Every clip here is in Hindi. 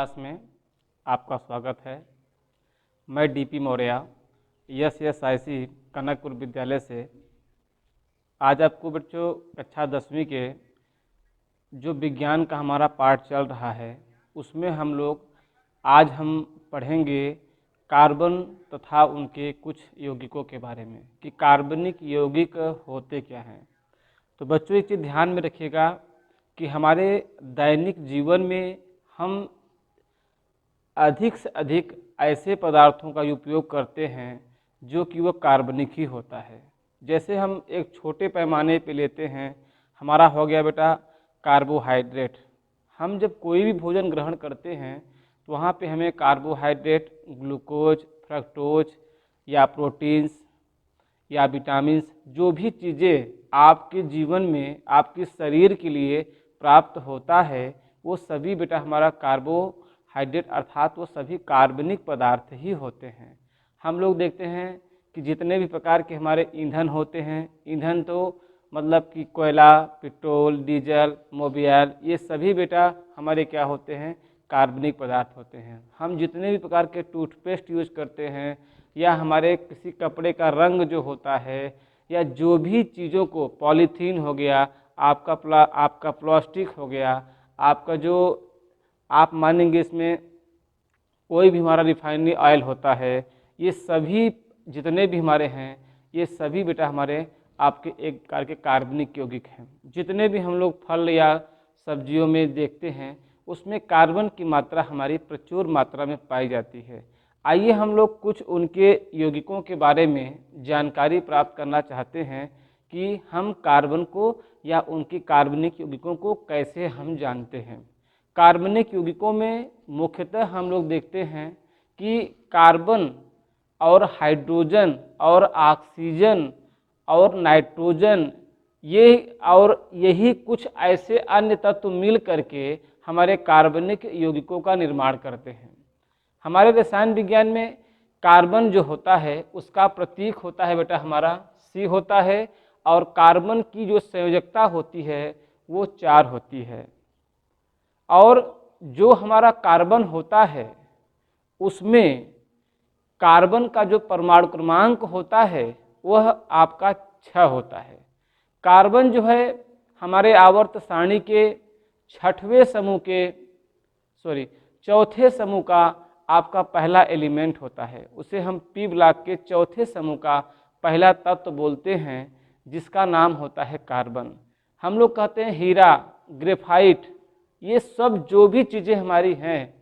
क्लास में आपका स्वागत है। मैं डीपी मौर्य SSIC कनकपुर विद्यालय से आज आपको बच्चों कक्षा 10वीं के जो विज्ञान का हमारा पाठ चल रहा है उसमें आज हम पढ़ेंगे कार्बन तथा उनके कुछ यौगिकों के बारे में कि कार्बनिक यौगिक होते क्या हैं। तो बच्चों एक चीज़ ध्यान में रखिएगा कि हमारे दैनिक जीवन में हम अधिक से अधिक ऐसे पदार्थों का उपयोग करते हैं जो कि वो कार्बनिक ही होता है। जैसे हम एक छोटे पैमाने पे लेते हैं, हमारा हो गया बेटा कार्बोहाइड्रेट। हम जब कोई भी भोजन ग्रहण करते हैं तो वहाँ पे हमें कार्बोहाइड्रेट, ग्लूकोज, फ्रक्टोज या प्रोटीन्स या विटामिन्स जो भी चीज़ें आपके जीवन में आपके शरीर के लिए प्राप्त होता है वो सभी बेटा हमारा कार्बोहाइड्रेट अर्थात वो सभी कार्बनिक पदार्थ ही होते हैं। हम लोग देखते हैं कि जितने भी प्रकार के हमारे ईंधन होते हैं, ईंधन तो मतलब कि कोयला, पेट्रोल, डीजल, मोबियल, ये सभी बेटा हमारे क्या होते हैं, कार्बनिक पदार्थ होते हैं। हम जितने भी प्रकार के टूथपेस्ट यूज करते हैं या हमारे किसी कपड़े का रंग जो होता है या जो भी चीज़ों को, पॉलीथीन हो गया, आपका प्लास्टिक हो गया, आपका जो आप मानेंगे इसमें कोई भी हमारा रिफाइनरी ऑयल होता है, ये सभी जितने भी हमारे हैं ये सभी बेटा हमारे आपके एक प्रकार के कार्बनिक यौगिक हैं। जितने भी हम लोग फल या सब्जियों में देखते हैं उसमें कार्बन की मात्रा हमारी प्रचुर मात्रा में पाई जाती है। आइए हम लोग कुछ उनके यौगिकों के बारे में जानकारी प्राप्त करना चाहते हैं कि हम कार्बन को या उनकी कार्बनिक यौगिकों को कैसे हम जानते हैं। कार्बनिक यौगिकों में मुख्यतः हम लोग देखते हैं कि कार्बन और हाइड्रोजन और ऑक्सीजन और नाइट्रोजन यही कुछ ऐसे अन्य तत्व मिल करके हमारे कार्बनिक यौगिकों का निर्माण करते हैं। हमारे रसायन विज्ञान में कार्बन जो होता है उसका प्रतीक होता है बेटा हमारा C होता है और कार्बन की जो संयोजकता होती है वो 4 होती है। और जो हमारा कार्बन होता है उसमें कार्बन का जो परमाणु क्रमांक होता है वह आपका 6 होता है। कार्बन जो है हमारे आवर्त सारणी के चौथे समूह का आपका पहला एलिमेंट होता है। उसे हम P ब्लॉक के चौथे समूह का पहला तत्व बोलते हैं जिसका नाम होता है कार्बन। हम लोग कहते हैं हीरा, ग्रेफाइट, ये सब जो भी चीज़ें हमारी हैं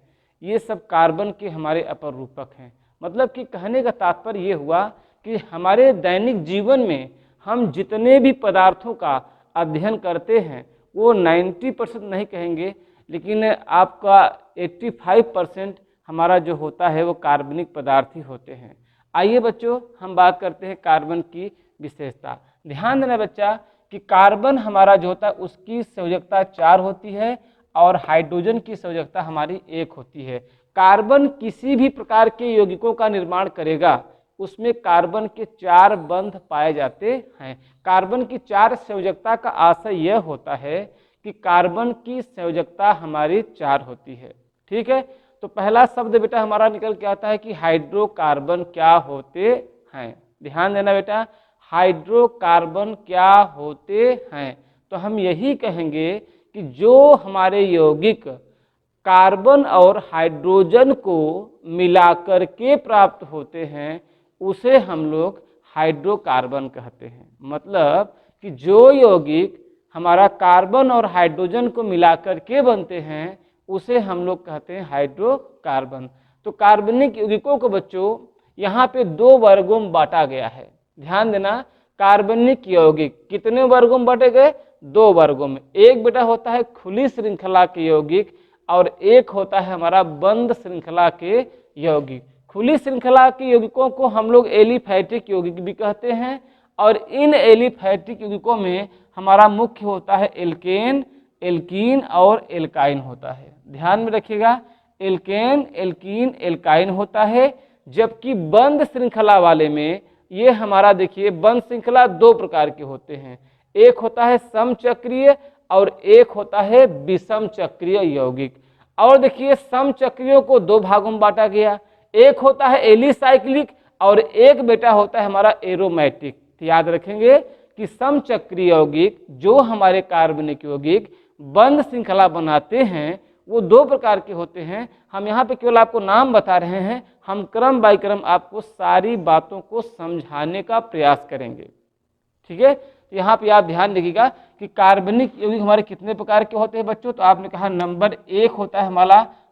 ये सब कार्बन के हमारे अपर रूपक हैं। मतलब कि कहने का तात्पर्य ये हुआ कि हमारे दैनिक जीवन में हम जितने भी पदार्थों का अध्ययन करते हैं वो 90% नहीं कहेंगे लेकिन आपका 85% हमारा जो होता है वो कार्बनिक पदार्थ ही होते हैं। आइए बच्चों हम बात करते हैं कार्बन की विशेषता। ध्यान देना बच्चा कि कार्बन हमारा जो होता है उसकी संयोजकता 4 होती है और हाइड्रोजन की संयोजकता हमारी 1 होती है। कार्बन किसी भी प्रकार के यौगिकों का निर्माण करेगा उसमें कार्बन के 4 बंध पाए जाते हैं। कार्बन की 4 संयोजकता का आशय यह होता है कि कार्बन की संयोजकता हमारी 4 होती है। ठीक है, तो पहला शब्द बेटा हमारा निकल के आता है कि हाइड्रोकार्बन क्या होते हैं। ध्यान देना बेटा, हाइड्रोकार्बन क्या होते हैं। तो हम यही कहेंगे कि जो हमारे यौगिक कार्बन और हाइड्रोजन को मिलाकर के प्राप्त होते हैं उसे हम लोग हाइड्रोकार्बन कहते हैं। मतलब कि जो यौगिक हमारा कार्बन और हाइड्रोजन को मिलाकर के बनते हैं उसे हम लोग कहते हैं हाइड्रोकार्बन। तो कार्बनिक यौगिकों को बच्चों यहाँ पे 2 वर्गों में बांटा गया है। ध्यान देना, कार्बनिक यौगिक कितने वर्गों में बांटे गए? 2 वर्गों में। एक बेटा होता है खुली श्रृंखला के यौगिक और एक होता है हमारा बंद श्रृंखला के यौगिक। खुली श्रृंखला के यौगिकों को हम लोग एलिफैटिक यौगिक भी कहते हैं और इन एलिफैटिक यौगिकों में हमारा मुख्य होता है एल्केन, एल्कीन और एल्काइन होता है। ध्यान में रखिएगा, एल्केन, एल्कीन, एल्काइन होता है। जबकि बंद श्रृंखला वाले में ये हमारा देखिए बंद श्रृंखला 2 प्रकार के होते हैं। एक होता है समचक्रीय और एक होता है विषम चक्रीय यौगिक। और देखिए समचक्रियों को दो भागों में बांटा गया, एक होता है एलिसाइक्लिक और एक बेटा होता है हमारा एरोमेटिक। तो याद रखेंगे कि समचक्रीय यौगिक जो हमारे कार्बनिक यौगिक बंध श्रृंखला बनाते हैं वो दो प्रकार के होते हैं। हम यहाँ पे केवल आपको नाम बता रहे हैं, हम क्रम बाय क्रम आपको सारी बातों को समझाने का प्रयास करेंगे, ठीक है। तो यहाँ पे आप ध्यान रखिएगा कि कार्बनिक यौगिक हमारे कितने प्रकार के होते हैं बच्चों। तो आपने कहा नंबर 1 होता है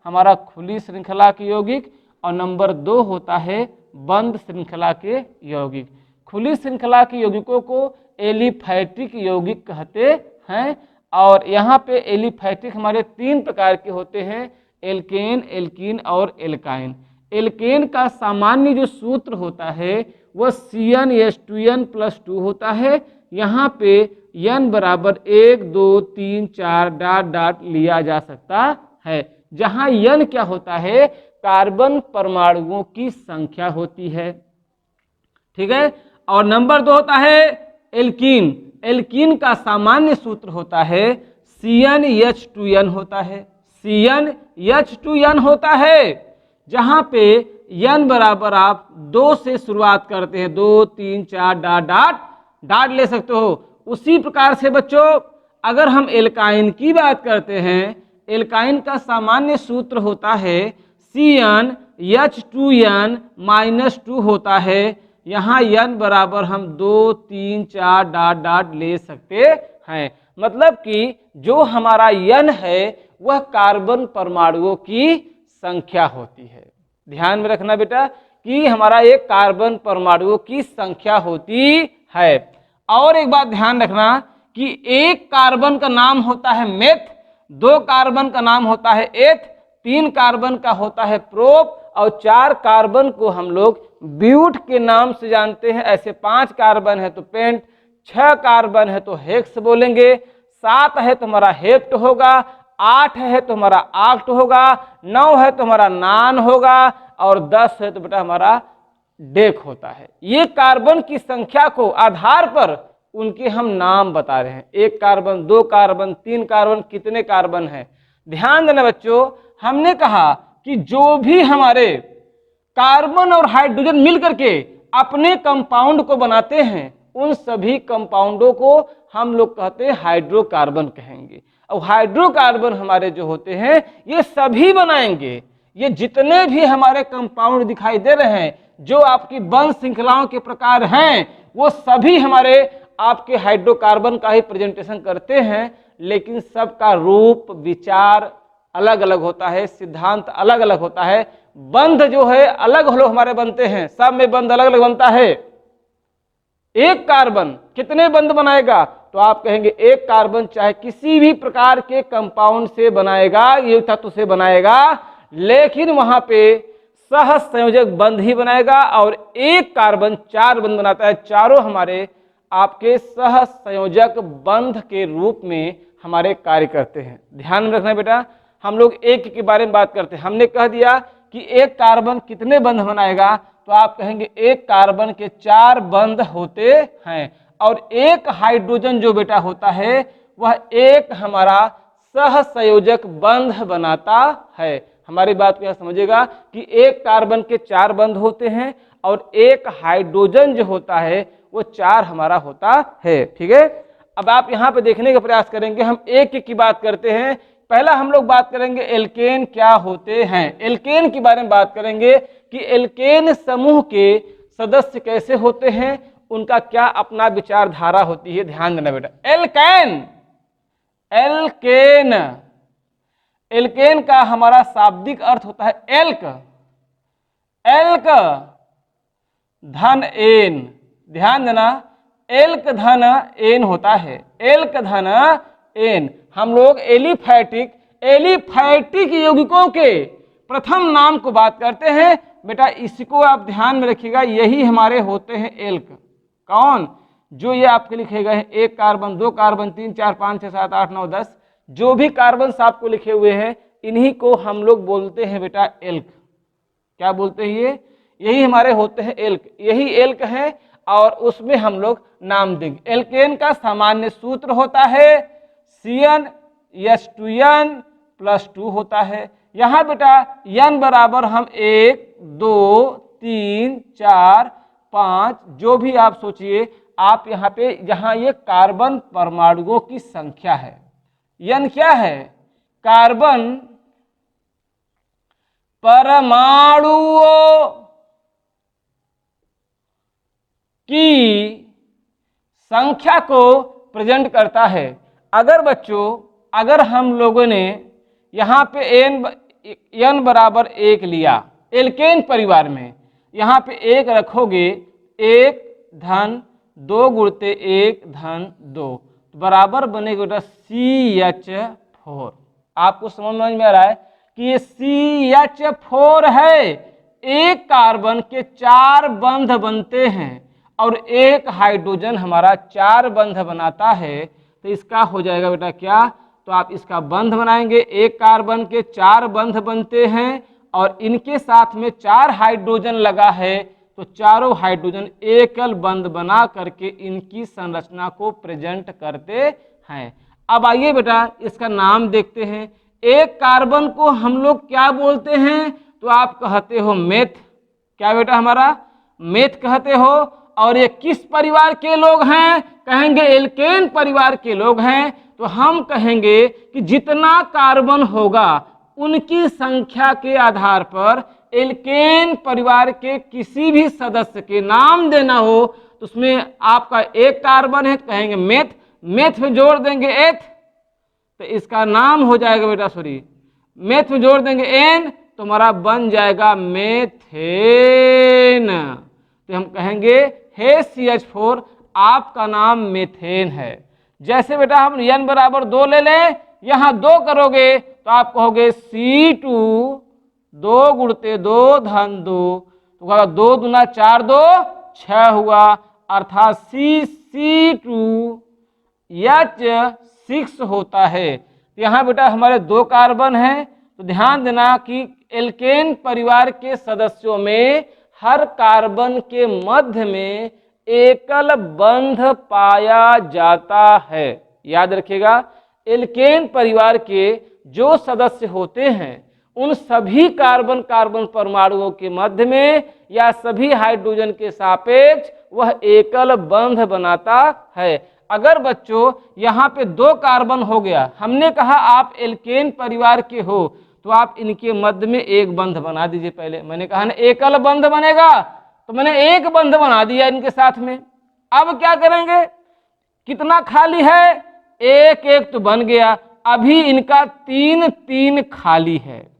हमारा खुली श्रृंखला के यौगिक और नंबर 2 होता है बंद श्रृंखला के यौगिक। खुली श्रृंखला के यौगिकों को एलिफैटिक यौगिक कहते हैं और यहाँ पे एलिफैटिक हमारे 3 प्रकार के होते हैं, एल्केन, एल्कीन और एल्काइन। एल्केन का सामान्य जो सूत्र होता है वह CnH2n+2 होता है। यहाँ पे n बराबर 1 2 3 4 डॉट डॉट लिया जा सकता है, जहाँ n क्या होता है, कार्बन परमाणुओं की संख्या होती है, ठीक है। और नंबर 2 होता है एल्कीन। एल्कीन का सामान्य सूत्र होता है CnH2n होता है, CnH2n होता है, जहां पे n बराबर आप 2 से शुरुआत करते हैं, 2 3 4 डॉट डॉट डॉट ले सकते हो। उसी प्रकार से बच्चों अगर हम एल्काइन की बात करते हैं, एल्काइन का सामान्य सूत्र होता है CnH2n-2 होता है, यहाँ n बराबर हम 2 3 4 डॉट डॉट ले सकते हैं। मतलब कि जो हमारा n है वह कार्बन परमाणुओं की संख्या होती है। ध्यान में रखना बेटा कि हमारा एक कार्बन परमाणुओं की संख्या होती है। और एक बात ध्यान रखना कि एक कार्बन का नाम होता है मेथ, 2 कार्बन का नाम होता है एथ, 3 कार्बन का होता है प्रोप और 4 कार्बन को हम लोग ब्यूट के नाम से जानते हैं। ऐसे 5 कार्बन है तो पेंट, 6 कार्बन है तो हेक्स बोलेंगे, 7 है तो हमारा हेप्ट होगा, 8 है तो हमारा आक्ट होगा, 9 है तो हमारा नान होगा और 10 है तो बेटा हमारा डेक होता है। ये कार्बन की संख्या को आधार पर उनके हम नाम बता रहे हैं, 1 कार्बन, 2 कार्बन, 3 कार्बन, कितने कार्बन है। ध्यान देना बच्चों, हमने कहा कि जो भी हमारे कार्बन और हाइड्रोजन मिलकर के अपने कंपाउंड को बनाते हैं उन सभी कंपाउंडों को हम लोग कहते हैं हाइड्रोकार्बन कहेंगे। और हाइड्रोकार्बन हमारे जो होते हैं ये सभी बनाएंगे, ये जितने भी हमारे कंपाउंड दिखाई दे रहे हैं जो आपकी बंध श्रृंखलाओं के प्रकार हैं वो सभी हमारे आपके हाइड्रोकार्बन का ही प्रेजेंटेशन करते हैं, लेकिन सबका रूप विचार अलग अलग होता है, सिद्धांत अलग अलग होता है। बंध जो है अलग अलग हमारे बनते हैं, सब में बंध अलग अलग बनता है। एक कार्बन कितने बंध बनाएगा, तो आप कहेंगे एक कार्बन चाहे किसी भी प्रकार के कंपाउंड से बनाएगा, ये तत्व से बनाएगा, लेकिन वहां पे सह संयोजक बंध ही बनाएगा और एक कार्बन 4 बंध बनाता है। चारों हमारे आपके सह संयोजक बंध के रूप में हमारे कार्य करते हैं। ध्यान में रखना बेटा, हम लोग एक के बारे में बात करते हैं। हमने कह दिया कि एक कार्बन कितने बंध बनाएगा, तो आप कहेंगे एक कार्बन के 4 बंध होते हैं और एक हाइड्रोजन जो बेटा होता है वह एक हमारा सह संयोजक बंध बनाता है। हमारी बात को यह समझिएगा कि एक कार्बन के 4 बंध होते हैं और एक हाइड्रोजन जो होता है वो 4 हमारा होता है, ठीक है। अब आप यहाँ पे देखने का प्रयास करेंगे, हम एक की बात करते हैं। पहला हम लोग बात करेंगे एल्केन क्या होते हैं। एल्केन के बारे में बात करेंगे कि एल्केन समूह के सदस्य कैसे होते हैं, उनका क्या अपना विचारधारा होती है। ध्यान देना बेटा, एल्केन एल्केन एल्केन का हमारा शाब्दिक अर्थ होता है एल्क, एल्क धन एन। ध्यान देना, एल्क धन एन होता है, एल्क धन एन। हम लोग एलिफैटिक यौगिकों के प्रथम नाम को बात करते हैं बेटा, इसको आप ध्यान में रखिएगा, यही हमारे होते हैं एल्क। कौन? जो ये आपके लिखे गए हैं, 1 कार्बन, 2 कार्बन, 3 4 5 6 7 8 9 10, जो भी कार्बन आपको लिखे हुए हैं इन्हीं को हम लोग बोलते हैं बेटा एल्क। क्या बोलते हैं ये? यही हमारे होते हैं एल्क, यही एल्क है और उसमें हम लोग नाम देंगे। एल्केन का सामान्य सूत्र होता है CnH2n+2 होता है। यहाँ बेटा n बराबर हम 1 2 3 4 5 जो भी आप सोचिए, आप यहाँ पे जहाँ ये कार्बन परमाणुओं की संख्या है, n क्या है? कार्बन परमाणुओं की संख्या को प्रेजेंट करता है। अगर बच्चों, अगर हम लोगों ने यहाँ पे n बराबर 1 लिया एल्केन परिवार में, यहाँ पे 1 रखोगे, 1 धन 2 गुणते 1 धन 2 बराबर बनेगा बेटा CH4। आपको समझ में आ रहा है कि ये CH4 है। एक कार्बन के 4 बंध बनते हैं और एक हाइड्रोजन हमारा 4 बंध बनाता है, तो इसका हो जाएगा बेटा क्या? तो आप इसका बंध बनाएंगे, एक कार्बन के 4 बंध बनते हैं और इनके साथ में 4 हाइड्रोजन लगा है, तो चारों हाइड्रोजन एकल बंध बना करके इनकी संरचना को प्रेजेंट करते हैं। अब आइए बेटा इसका नाम देखते हैं। एक कार्बन को हम लोग क्या बोलते हैं? तो आप कहते हो मेथ। क्या बेटा हमारा? मेथ कहते हो। और ये किस परिवार के लोग हैं? कहेंगे एल्केन परिवार के लोग हैं। तो हम कहेंगे कि जितना कार्बन होगा उनकी संख्या के आधार पर एल्केन परिवार के किसी भी सदस्य के नाम देना हो, तो उसमें आपका एक कार्बन है तो कहेंगे मेथ, मेथ में जोड़ देंगे एथ, तो इसका नाम हो जाएगा बेटा, सॉरी, मेथ में जोड़ देंगे एन, तो हमारा बन जाएगा मेथेन। तो हम कहेंगे हे CH4 आपका नाम मेथेन है। जैसे बेटा हम n बराबर 2 ले लें, यहाँ 2 करोगे तो आप कहोगे C2 2 गुणते 2 धन 2, तो 2 दूना 4 2 6 हुआ, अर्थात C2H6 होता है। तो यहाँ बेटा हमारे 2 कार्बन हैं। तो ध्यान देना कि एल्केन परिवार के सदस्यों में हर कार्बन के मध्य में एकल बंध पाया जाता है। याद रखिएगा, एल्केन परिवार के जो सदस्य होते हैं उन सभी कार्बन परमाणुओं के मध्य में या सभी हाइड्रोजन के सापेक्ष वह एकल बंध बनाता है। अगर बच्चों यहाँ पे 2 कार्बन हो गया, हमने कहा आप एल्केन परिवार के हो, तो आप इनके मध्य में एक बंध बना दीजिए। पहले मैंने कहा ना एकल बंध बनेगा, तो मैंने एक बंध बना दिया इनके साथ में। अब क्या करेंगे? कितना खाली है? एक एक तो बन गया, अभी इनका 3 3 खाली है।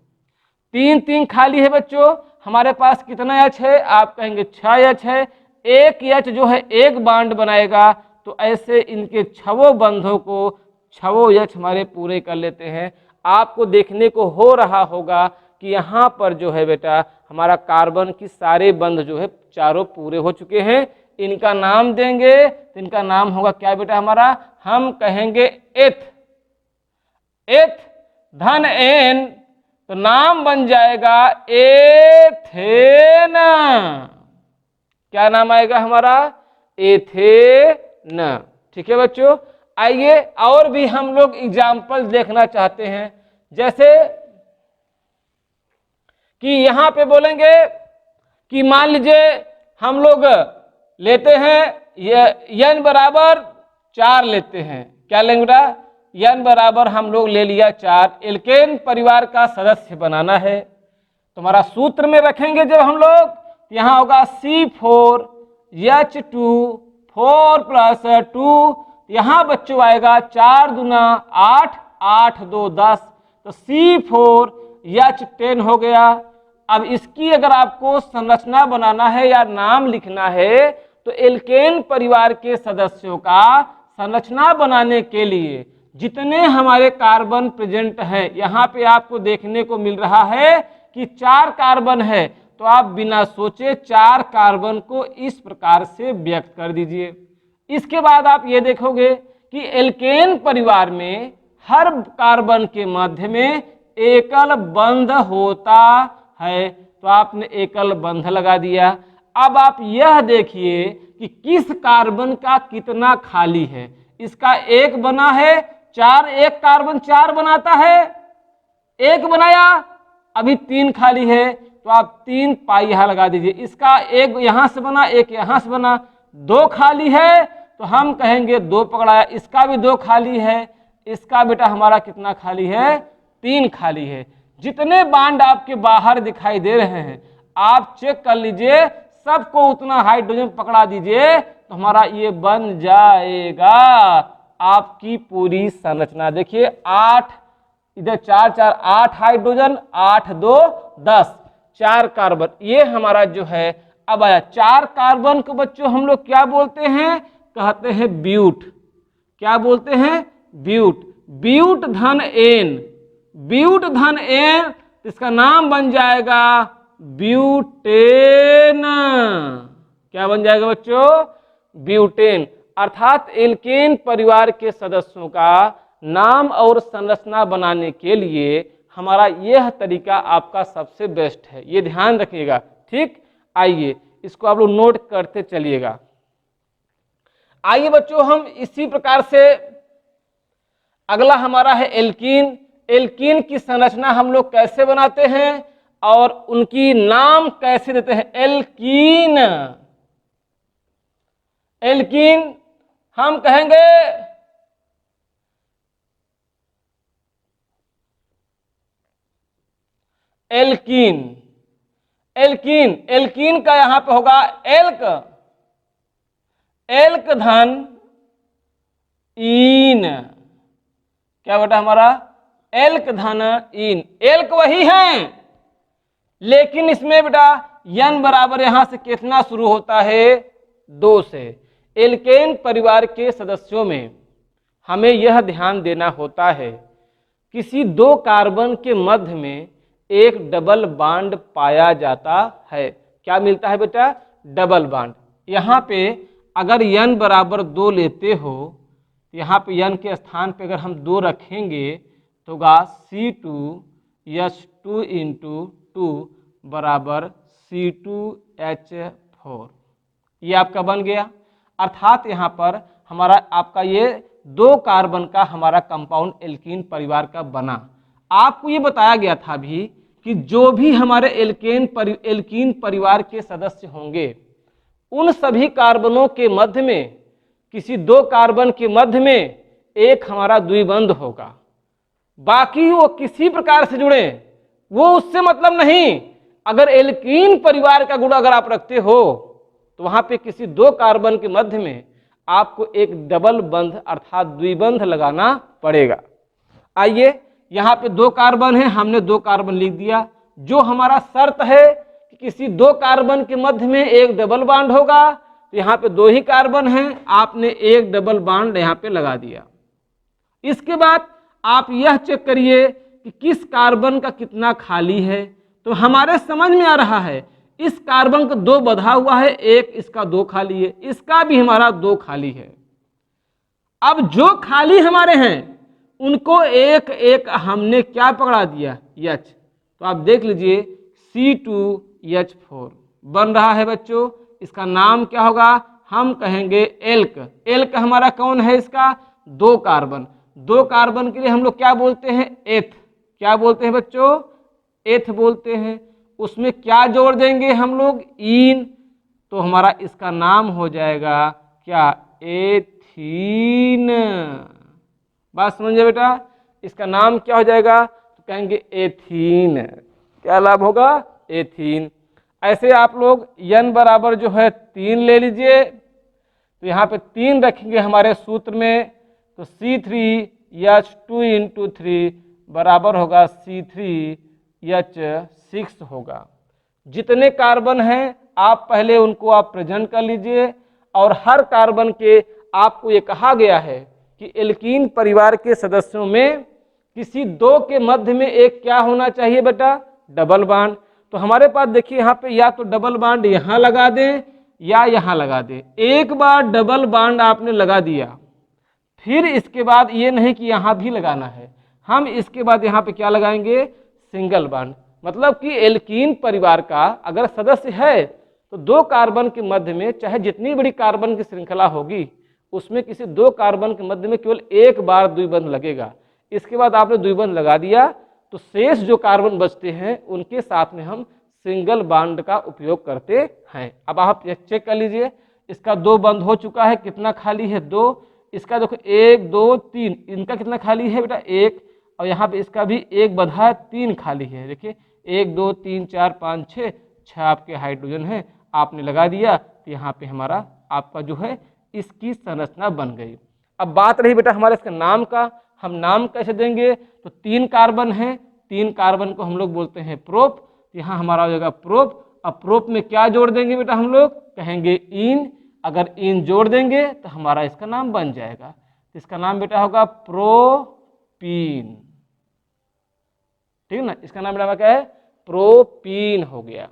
3 3 खाली है बच्चों। हमारे पास कितना H है? आप कहेंगे 6 H है। एक H जो है एक बांड बनाएगा, तो ऐसे इनके 6 बंधों को 6 H हमारे पूरे कर लेते हैं। आपको देखने को हो रहा होगा कि यहाँ पर जो है बेटा हमारा कार्बन की सारे बंध जो है चारों पूरे हो चुके हैं। इनका नाम देंगे तो इनका नाम होगा क्या बेटा हमारा? हम कहेंगे एथ, एथ धन एन, तो नाम बन जाएगा एथेन। क्या नाम आएगा हमारा? एथेन। ठीक है बच्चों, आइए और भी हम लोग एग्जाम्पल देखना चाहते हैं। जैसे कि यहाँ पे बोलेंगे कि मान लीजिए हम लोग लेते हैं ये n बराबर 4 लेते हैं। क्या लेंगे बेटा? n बराबर हम लोग ले लिया 4। एल्केन परिवार का सदस्य बनाना है, तो हमारा सूत्र में रखेंगे जब हम लोग, यहाँ होगा C4H2 4 + 2, यहाँ बच्चों आएगा 4 दूना 8 8 2 10, तो C4H10 हो गया। अब इसकी अगर आपको संरचना बनाना है या नाम लिखना है, तो एल्केन परिवार के सदस्यों का संरचना बनाने के लिए जितने हमारे कार्बन प्रेजेंट हैं, यहाँ पे आपको देखने को मिल रहा है कि 4 कार्बन है, तो आप बिना सोचे 4 कार्बन को इस प्रकार से व्यक्त कर दीजिए। इसके बाद आप ये देखोगे कि एल्केन परिवार में हर कार्बन के मध्य में एकल बंध होता है, तो आपने एकल बंध लगा दिया। अब आप यह देखिए कि किस कार्बन का कितना खाली है। इसका 1 बना है, 4, एक कार्बन 4 बनाता है, 1 बनाया अभी 3 खाली है तो आप 3 पाई यहाँ लगा दीजिए। इसका एक यहाँ से बना, एक यहाँ से बना, 2 खाली है तो हम कहेंगे 2 पकड़ाया। इसका भी 2 खाली है, इसका बेटा हमारा कितना खाली है, 3 खाली है। जितने बांड आपके बाहर दिखाई दे रहे हैं आप चेक कर लीजिए, सबको उतना हाइड्रोजन पकड़ा दीजिए तो हमारा ये बन जाएगा आपकी पूरी संरचना। देखिए 8, इधर 4 4 8 हाइड्रोजन, 8 2 10, 4 कार्बन, ये हमारा जो है अब आया। 4 कार्बन को बच्चों हम लोग क्या बोलते हैं, कहते हैं ब्यूट। क्या बोलते हैं, ब्यूट। ब्यूट धन एन, ब्यूट धन एन, इसका नाम बन जाएगा ब्यूटेन। क्या बन जाएगा बच्चों, ब्यूटेन। अर्थात एल्केन परिवार के सदस्यों का नाम और संरचना बनाने के लिए हमारा यह तरीका आपका सबसे बेस्ट है, ये ध्यान रखिएगा। ठीक, आइए इसको आप लोग नोट करते चलिएगा। आइए बच्चों हम इसी प्रकार से अगला हमारा है एल्कीन। एल्कीन की संरचना हम लोग कैसे बनाते हैं और उनकी नाम कैसे देते हैं। एल्कीन, एल्कीन हम कहेंगे एल्कीन। एल्कीन, एल्कीन का यहां पे होगा एल्क, एल्क धन ईन। क्या बेटा हमारा, एल्क धन ईन। एल्क वही है लेकिन इसमें बेटा यन बराबर यहां से कितना शुरू होता है, 2 से। एल्केन परिवार के सदस्यों में हमें यह ध्यान देना होता है, किसी 2 कार्बन के मध्य में एक डबल बॉन्ड पाया जाता है। क्या मिलता है बेटा, डबल बॉन्ड। यहाँ पे अगर n बराबर 2 लेते हो, यहाँ पे n के स्थान पे अगर हम 2 रखेंगे तो होगा C2H2 इंटू 2 बराबर C2H4। ये आपका बन गया। अर्थात यहाँ पर हमारा आपका ये 2 कार्बन का हमारा कंपाउंड एल्कीन परिवार का बना। आपको ये बताया गया था भी कि जो भी हमारे एल्कीन परिवार के सदस्य होंगे उन सभी कार्बनों के मध्य में, किसी 2 कार्बन के मध्य में एक हमारा द्विबंध होगा। बाकी वो किसी प्रकार से जुड़े वो उससे मतलब नहीं। अगर एल्कीन परिवार का गुण अगर आप रखते हो तो वहां पे किसी 2 कार्बन के मध्य में आपको एक डबल बंध अर्थात द्विबंध लगाना पड़ेगा। आइए यहाँ पे 2 कार्बन है, हमने 2 कार्बन लिख दिया। जो हमारा शर्त है कि किसी 2 कार्बन के मध्य में एक डबल बॉन्ड होगा, तो यहाँ पे 2 ही कार्बन हैं, आपने एक डबल बॉन्ड यहाँ पे लगा दिया। इसके बाद आप यह चेक करिए कि किस कार्बन का कितना खाली है। तो हमारे समझ में आ रहा है इस कार्बन को 2 बंधा हुआ है, एक इसका 2 खाली है, इसका भी हमारा 2 खाली है। अब जो खाली हमारे हैं उनको एक एक हमने क्या पकड़ा दिया, H। तो आप देख लीजिए C2H4 बन रहा है बच्चों। इसका नाम क्या होगा, हम कहेंगे एल्क। एल्क हमारा कौन है, इसका 2 कार्बन। 2 कार्बन के लिए हम लोग क्या बोलते हैं, एथ। क्या बोलते हैं बच्चों, एथ बोलते हैं। उसमें क्या जोड़ देंगे हम लोग, ईन। तो हमारा इसका नाम हो जाएगा क्या, एथीन। बात समझे बेटा, इसका नाम क्या हो जाएगा, तो कहेंगे एथीन। क्या लाभ होगा, एथीन। ऐसे आप लोग n बराबर जो है 3 ले लीजिए। तो यहाँ पे 3 रखेंगे हमारे सूत्र में, तो C3H2 इंटू 3 बराबर होगा C3H6 होगा। जितने कार्बन हैं आप पहले उनको आप प्रेजेंट कर लीजिए। और हर कार्बन के आपको ये कहा गया है कि एल्कीन परिवार के सदस्यों में किसी 2 के मध्य में एक क्या होना चाहिए बेटा, डबल बॉन्ड। तो हमारे पास देखिए यहाँ पे या तो डबल बॉन्ड यहाँ लगा दें या यहाँ लगा दें। एक बार डबल बॉन्ड आपने लगा दिया, फिर इसके बाद ये नहीं कि यहाँ भी लगाना है, हम इसके बाद यहाँ पे क्या लगाएंगे, सिंगल बॉन्ड। मतलब कि एल्कीन परिवार का अगर सदस्य है तो 2 कार्बन के मध्य में चाहे जितनी बड़ी कार्बन की श्रृंखला होगी उसमें किसी 2 कार्बन के मध्य में केवल एक बार द्विबंध लगेगा। इसके बाद आपने द्विबंध लगा दिया तो शेष जो कार्बन बचते हैं उनके साथ में हम सिंगल बॉन्ड का उपयोग करते हैं। अब आप चेक कर लीजिए, इसका 2 बंद हो चुका है, कितना खाली है 2, इसका देखो 1 2 3, इनका कितना खाली है बेटा 1, और यहाँ पे इसका भी 1 बंधा है, 3 खाली है। देखिए 1 2 3 4 5 6 आपके हाइड्रोजन है, आपने लगा दिया तो यहाँ पे हमारा आपका जो है इसकी संरचना बन गई। अब बात रही बेटा हमारे इसके नाम का, हम नाम कैसे देंगे, तो 3 कार्बन है, 3 कार्बन को हम लोग बोलते हैं प्रोप, यहाँ हमारा हो जाएगा प्रोप। अब प्रोप में क्या जोड़ देंगे बेटा, हम लोग कहेंगे इन, अगर इन जोड़ देंगे तो हमारा इसका नाम बन जाएगा, तो इसका नाम बेटा होगा प्रोपीन। ठीक है ना, इसका नाम बेटा क्या है, प्रोपीन हो गया।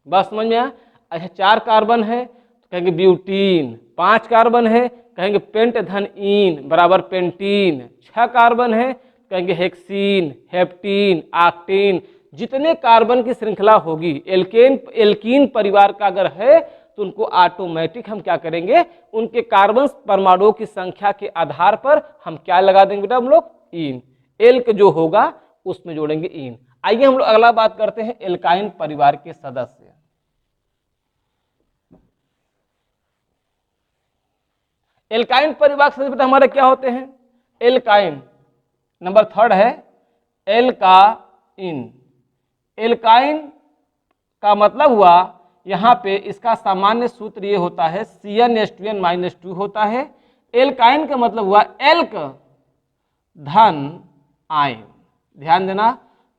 बस समझ में आया। अच्छा 4 कार्बन है तो कहेंगे ब्यूटीन, 5 कार्बन है कहेंगे पेंट धन इन बराबर पेंटीन, 6 कार्बन है कहेंगे हेक्सीन, हेप्टीन, ऑक्टीन। जितने कार्बन की श्रृंखला होगी एल्कीन परिवार का अगर है तो उनको ऑटोमेटिक हम क्या करेंगे, उनके कार्बन परमाणुओं की संख्या के आधार पर हम क्या लगा देंगे बेटा, हम लोग इन, एल्क जो होगा उसमें जोड़ेंगे इन। आइए हम लोग अगला बात करते हैं एल्काइन परिवार के सदस्य। एल्काइन परिवार के सदस्य बेटा हमारे क्या होते हैं, एल्काइन नंबर 3 है एल्काइन। एल्काइन का मतलब हुआ यहाँ पे इसका सामान्य सूत्र ये होता है CnH2n-2 होता है। एल्काइन का मतलब हुआ एल्क धन आयन, ध्यान देना,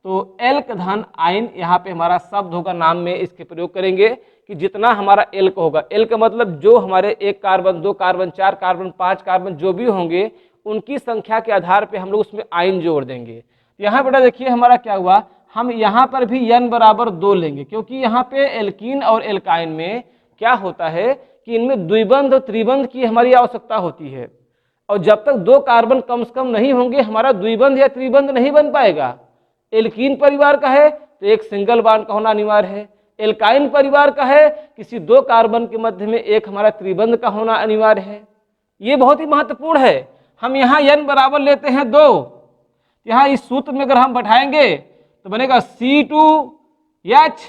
तो एल्क धन आयन यहाँ पे हमारा शब्द होगा, नाम में इसके प्रयोग करेंगे कि जितना हमारा एल्क होगा, एल्क मतलब जो हमारे 1 कार्बन 2 कार्बन 4 कार्बन 5 कार्बन जो भी होंगे उनकी संख्या के आधार पे हम लोग उसमें आयन जोड़ देंगे। यहाँ बेटा देखिए हमारा क्या हुआ, हम यहाँ पर भी n बराबर 2 लेंगे, क्योंकि यहाँ पे एल्कीन और एल्काइन में क्या होता है कि इनमें द्विबंध और त्रिबंध की हमारी आवश्यकता होती है, और जब तक 2 कार्बन कम से कम नहीं होंगे हमारा द्विबंध या त्रिबंध नहीं बन पाएगा। एल्कीन परिवार का है तो एक सिंगल बॉन्ड का होना अनिवार्य है, एल्काइन परिवार का है किसी 2 कार्बन के मध्य में एक हमारा त्रिबंध का होना अनिवार्य है। ये बहुत ही महत्वपूर्ण है। हम यहाँ n बराबर लेते हैं 2, यहाँ इस सूत्र में अगर हम बैठाएंगे तो बनेगा C2H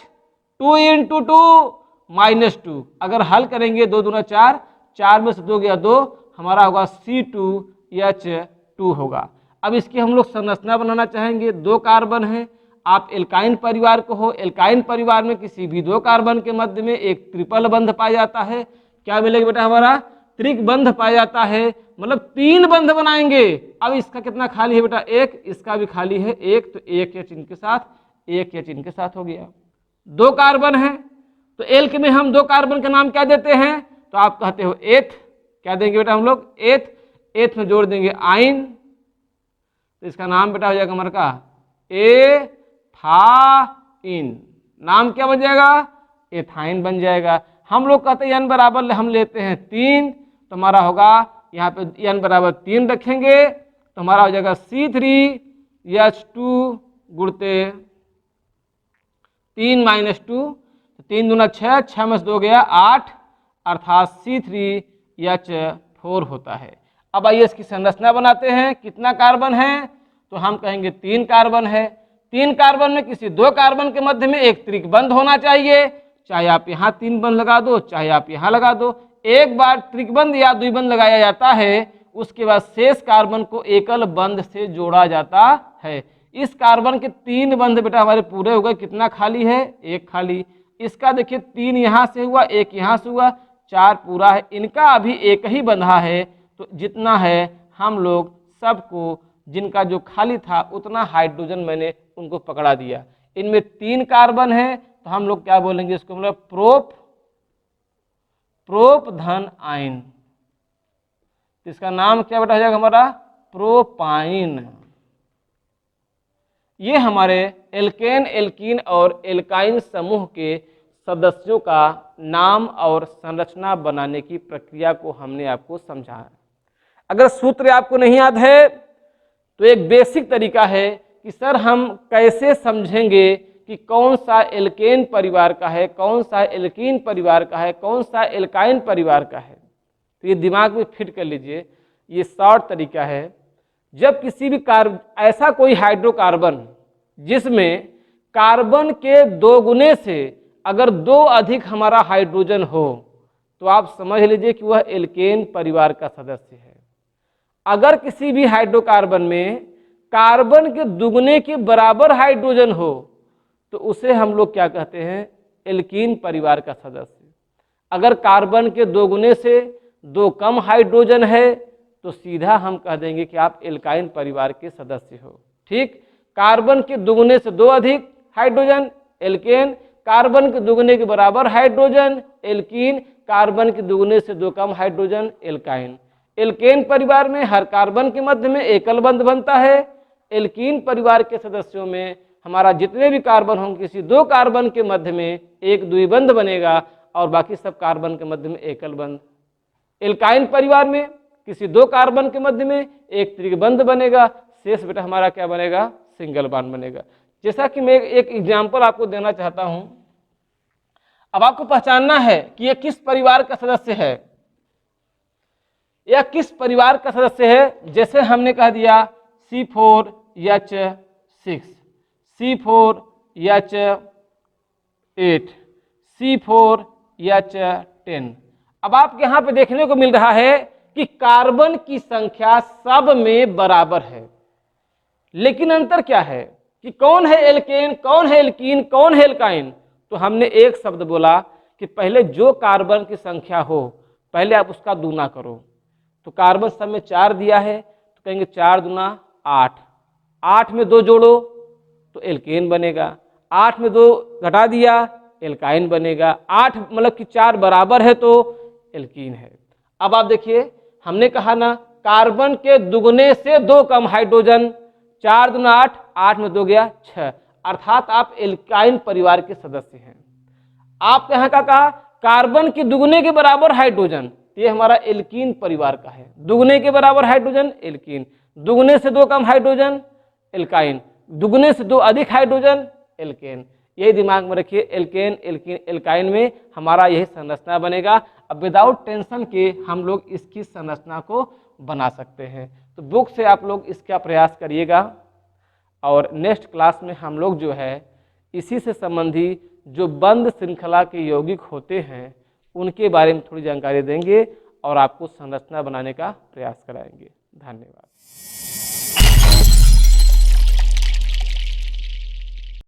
2 × 2 -2, अगर हल करेंगे 2 दूना 4, 4 में से 2 गया 2, हमारा होगा C2H2 होगा। अब इसकी हम लोग संरचना बनाना चाहेंगे, 2 कार्बन है, आप एल्काइन परिवार को हो, एल्काइन परिवार में किसी भी 2 कार्बन के मध्य में एक ट्रिपल बंध पाया जाता है, क्या मिलेगा बेटा हमारा त्रिक बंध पाया जाता है, मतलब 3 बंध बनाएंगे। अब इसका कितना खाली है बेटा 1, इसका भी खाली है 1, तो 1 H इनके साथ 1 H इनके साथ हो गया। 2 कार्बन है तो एल्क में हम 2 कार्बन का नाम क्या देते हैं, तो आप कहते हो एथ, क्या देंगे बेटा हम लोग एथ, एथ में जोड़ देंगे आइन, तो इसका नाम बेटा हो जाएगा हमारे का एथाइन, नाम क्या बन जाएगा एथाइन बन जाएगा। हम लोग कहते हैं n बराबर हम लेते हैं 3, तो हमारा होगा यहाँ पे n बराबर 3 रखेंगे तो हमारा हो जाएगा C3H2 गुणते 3 - 2, 3 दूना 6, 6 में से 2 गया 8, अर्थात C3H4 होता है। अब आइए इसकी संरचना बनाते हैं, कितना कार्बन है, तो हम कहेंगे 3 कार्बन है। 3 कार्बन में किसी 2 कार्बन के मध्य में एक त्रिक बंध होना चाहिए, चाहे आप यहाँ 3 बंध लगा दो चाहे आप यहाँ लगा दो। एक बार त्रिकबंध या द्विबंध लगाया जाता है उसके बाद शेष कार्बन को एकल बंध से जोड़ा जाता है। इस कार्बन के 3 बंध बेटा हमारे पूरे हो गए, कितना खाली है 1 खाली, इसका देखिए 3 यहाँ से हुआ 1 यहाँ से हुआ 4 पूरा है, इनका अभी 1 ही बंधा है, तो जितना है हम लोग सबको जिनका जो खाली था उतना हाइड्रोजन मैंने उनको पकड़ा दिया। इनमें 3 कार्बन है तो हम लोग क्या बोलेंगे इसको, मतलब प्रोप धन आयन, इसका नाम क्या बेटा हो जाएगा हमारा प्रोपाइन। ये हमारे एल्केन एल्कीन और एल्काइन समूह के सदस्यों का नाम और संरचना बनाने की प्रक्रिया को हमने आपको समझाया। अगर सूत्र आपको नहीं याद है तो एक बेसिक तरीका है कि सर हम कैसे समझेंगे कि कौन सा एल्केन परिवार का है, कौन सा एल्कीन परिवार का है, कौन सा एल्काइन परिवार का है, तो ये दिमाग में फिट कर लीजिए। ये शॉर्ट तरीका है जब किसी भी ऐसा कोई हाइड्रोकार्बन जिसमें कार्बन के 2 गुने से अगर 2 अधिक हमारा हाइड्रोजन हो तो आप समझ लीजिए कि वह एल्केन परिवार का सदस्य है। अगर किसी भी हाइड्रोकार्बन में कार्बन के दुगने के बराबर हाइड्रोजन हो तो उसे हम लोग क्या कहते हैं, एल्कीन परिवार का सदस्य। अगर कार्बन के 2 गुने से 2 कम हाइड्रोजन है तो सीधा हम कह देंगे कि आप एल्काइन परिवार के सदस्य हो। ठीक, कार्बन के दुगने से 2 अधिक हाइड्रोजन एल्केन, कार्बन के दुगने के बराबर हाइड्रोजन एल्कीन, कार्बन के दुगने से 2 कम हाइड्रोजन एल्काइन। एल्केन परिवार में हर कार्बन के मध्य में एकल बंध बनता है। एल्कीन परिवार के सदस्यों में हमारा जितने भी कार्बन होंगे किसी 2 कार्बन के मध्य में एक द्विबंध बनेगा और बाकी सब कार्बन के मध्य में एकल बंध। एल्काइन परिवार में किसी 2 कार्बन के मध्य में एक त्रिबंध बनेगा, शेष बेटा हमारा क्या बनेगा, सिंगल बॉन्ड बनेगा। जैसा कि मैं एक एग्जाम्पल आपको देना चाहता हूं। अब आपको पहचानना है कि यह किस परिवार का सदस्य है, यह किस परिवार का सदस्य है। जैसे हमने कह दिया C4H6, C4H8, C4H10। अब आपके यहां पे देखने को मिल रहा है कि कार्बन की संख्या सब में बराबर है, लेकिन अंतर क्या है कि कौन है एल्केन, कौन है एल्कीन, कौन है एल्काइन। तो हमने एक शब्द बोला कि पहले जो कार्बन की संख्या हो पहले आप उसका दूना करो। तो कार्बन सब में 4 दिया है तो कहेंगे 4 दूना 8, 8 में 2 जोड़ो तो एल्केन बनेगा, 8 में 2 घटा दिया एल्काइन बनेगा, 8 मतलब कि 4 बराबर है तो एल्कीन है। अब आप देखिए हमने कहा ना कार्बन के दुगने से 2 कम हाइड्रोजन, 4 दूना 8, 8 में 2 गया 6, अर्थात आप एल्काइन परिवार के सदस्य हैं। आप यहाँ का कहा कार्बन के दुगने के बराबर हाइड्रोजन, ये हमारा एल्कीन परिवार का है। दुगने के बराबर हाइड्रोजन एल्कीन, दुगने से 2 कम हाइड्रोजन एल्काइन, दुगने से 2 अधिक हाइड्रोजन एल्केन। यही दिमाग में रखिए, एल्केन एल्कीन एल्काइन में हमारा यही संरचना बनेगा। अब विदाउट टेंशन के हम लोग इसकी संरचना को बना सकते हैं। तो बुक से आप लोग इसका प्रयास करिएगा और नेक्स्ट क्लास में हम लोग जो है इसी से संबंधी जो बंध श्रृंखला के यौगिक होते हैं उनके बारे में थोड़ी जानकारी देंगे और आपको संरचना बनाने का प्रयास कराएंगे। धन्यवाद।